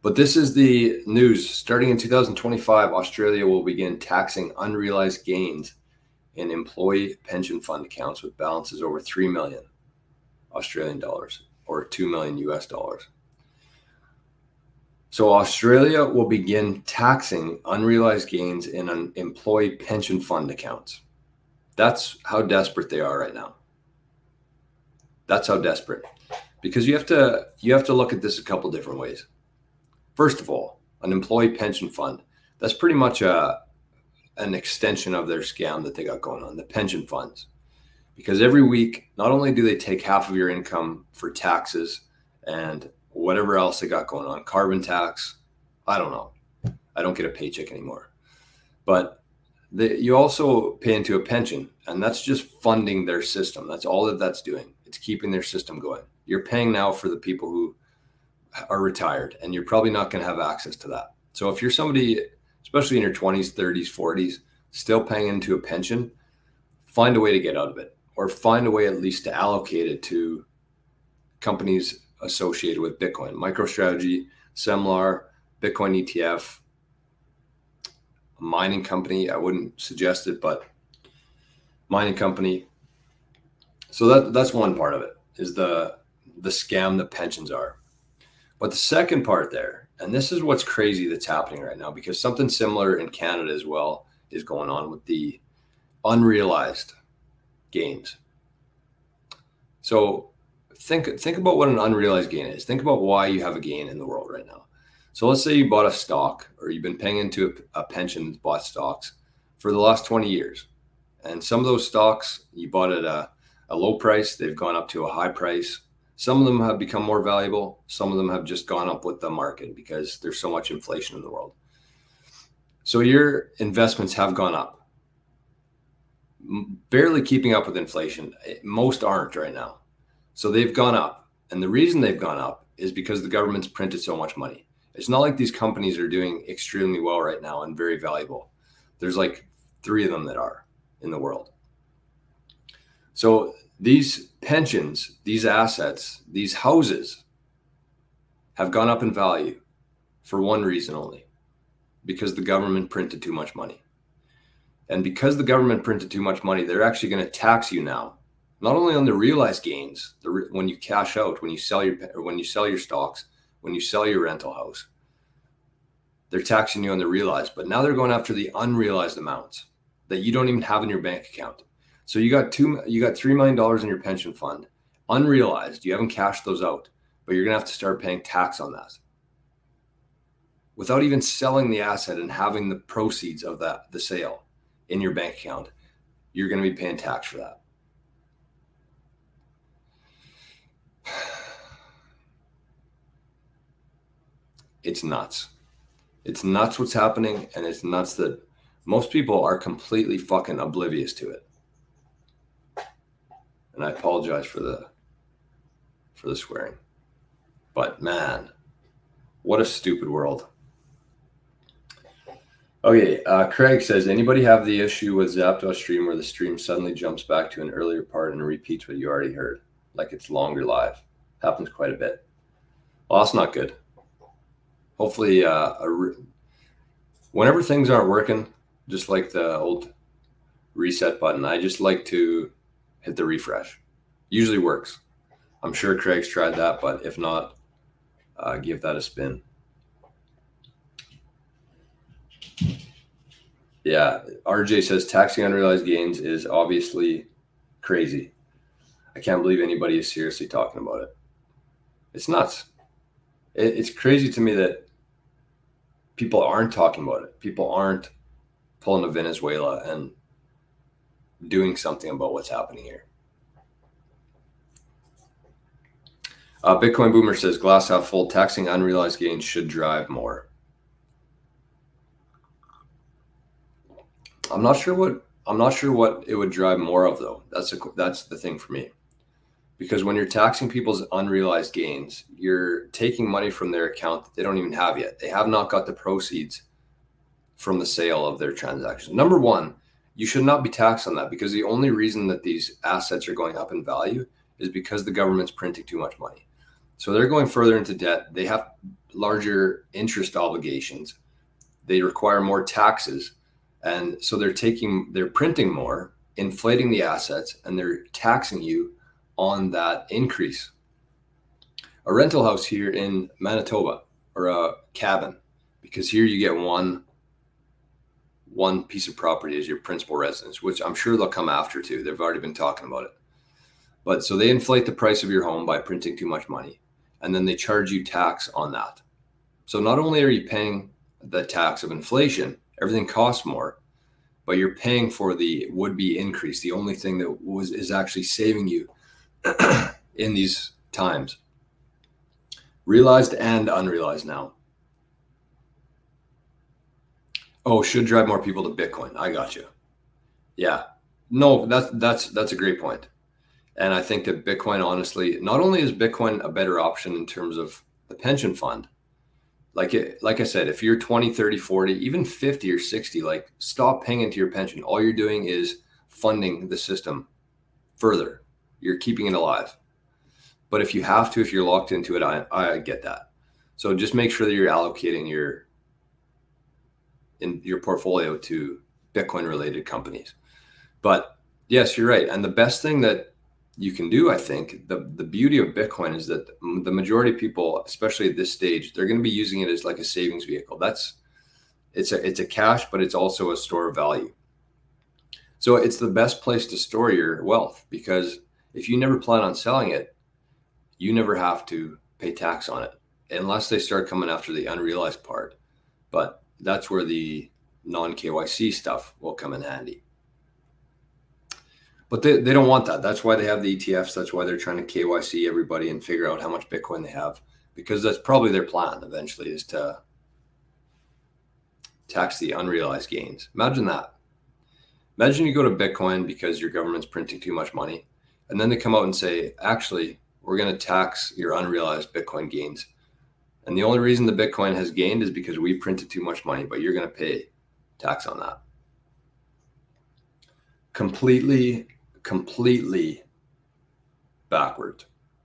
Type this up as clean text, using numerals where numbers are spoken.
But this is the news. Starting in 2025, Australia will begin taxing unrealized gains in employee pension fund accounts with balances over 3 million Australian dollars or 2 million US dollars. So Australia will begin taxing unrealized gains in an employee pension fund accounts. That's how desperate they are right now. That's how desperate. Because you have to look at this a couple different ways. First of all, an employee pension fund, that's pretty much an extension of their scam that they got going on, the pension funds. Because every week, not only do they take half of your income for taxes and whatever else they got going on, carbon tax, I don't know. I don't get a paycheck anymore. But you also pay into a pension, and that's just funding their system. That's all that's doing. It's keeping their system going. You're paying now for the people who are retired, and you're probably not going to have access to that. So if you're somebody, especially in your 20s, 30s, 40s, still paying into a pension, find a way to get out of it, or find a way at least to allocate it to companies associated with Bitcoin. MicroStrategy, Semlar, Bitcoin ETF, a mining company. I wouldn't suggest it, but mining company. So that's one part of it, is the scam that pensions are. But the second part there, and this is what's crazy that's happening right now, because something similar in Canada as well is going on with the unrealized gains. So think about what an unrealized gain is. Think about why you have a gain in the world right now. So let's say you bought a stock, or you've been paying into a pension that's bought stocks for the last 20 years. And some of those stocks you bought at a low price, they've gone up to a high price. Some of them have become more valuable. Some of them have just gone up with the market because there's so much inflation in the world. So your investments have gone up, barely keeping up with inflation. Most aren't right now. So they've gone up. And the reason they've gone up is because the government's printed so much money. It's not like these companies are doing extremely well right now and very valuable. There's like 3 of them that are in the world. So these pensions, these assets, these houses have gone up in value for one reason only, because the government printed too much money. And because the government printed too much money, they're actually going to tax you now, not only on the realized gains, when you cash out, when you sell your stocks, when you sell your rental house, they're taxing you on the realized, but now they're going after the unrealized amounts that you don't even have in your bank account. So you got $3 million in your pension fund, unrealized. You haven't cashed those out, but you're going to have to start paying tax on that without even selling the asset and having the proceeds of the sale in your bank account. You're going to be paying tax for that. It's nuts. It's nuts what's happening, and it's nuts that most people are completely fucking oblivious to it. And I apologize for the swearing. But man, what a stupid world. Okay, Craig says, anybody have the issue with Zapdos stream where the stream suddenly jumps back to an earlier part and repeats what you already heard? Like it's longer live. Happens quite a bit. Well, that's not good. Hopefully, whenever things aren't working, just like the old reset button, I just like to hit the refresh. Usually works. I'm sure Craig's tried that, but if not, give that a spin. Yeah, RJ says taxing unrealized gains is obviously crazy. I can't believe anybody is seriously talking about it. It's nuts. It's crazy to me that people aren't talking about it. People aren't pulling a Venezuela and doing something about what's happening here. Bitcoin Boomer says, glass half full, taxing unrealized gains should drive more. I'm not sure what it would drive more of, though. That's the thing for me. Because when you're taxing people's unrealized gains, you're taking money from their account that they don't even have yet. They have not got the proceeds from the sale of their transactions. Number one, you should not be taxed on that, because the only reason that these assets are going up in value is because the government's printing too much money. So they're going further into debt. They have larger interest obligations. They require more taxes. And so they're printing more, inflating the assets, and they're taxing you on that increase. A rental house here in Manitoba, or a cabin, because here you get one piece of property as your principal residence, which I'm sure they'll come after too. They've already been talking about it. But so they inflate the price of your home by printing too much money, and then they charge you tax on that. So not only are you paying the tax of inflation, everything costs more, but you're paying for the would-be increase, the only thing that is actually saving you in these times. Realized and unrealized now. Oh, should drive more people to Bitcoin. I got you. Yeah. No, that's a great point. And I think that Bitcoin, honestly, not only is Bitcoin a better option in terms of the pension fund, like I said, if you're 20, 30, 40, even 50 or 60, like, stop paying into your pension. All you're doing is funding the system further. You're keeping it alive. But if you have to, if you're locked into it, I get that. So just make sure that you're allocating your portfolio to Bitcoin related companies. But yes, you're right. And the best thing that you can do, I think, the beauty of Bitcoin is that the majority of people, especially at this stage, they're going to be using it as like a savings vehicle. It's a cash, but it's also a store of value. So it's the best place to store your wealth, because if you never plan on selling it, you never have to pay tax on it, unless they start coming after the unrealized part. But that's where the non-KYC stuff will come in handy. But they don't want that. That's why they have the ETFs. That's why they're trying to KYC everybody and figure out how much Bitcoin they have, because that's probably their plan eventually, is to tax the unrealized gains. Imagine that. Imagine you go to Bitcoin because your government's printing too much money, and then they come out and say, actually, we're going to tax your unrealized Bitcoin gains. And the only reason the Bitcoin has gained is because we printed too much money, but you're going to pay tax on that. Completely backward.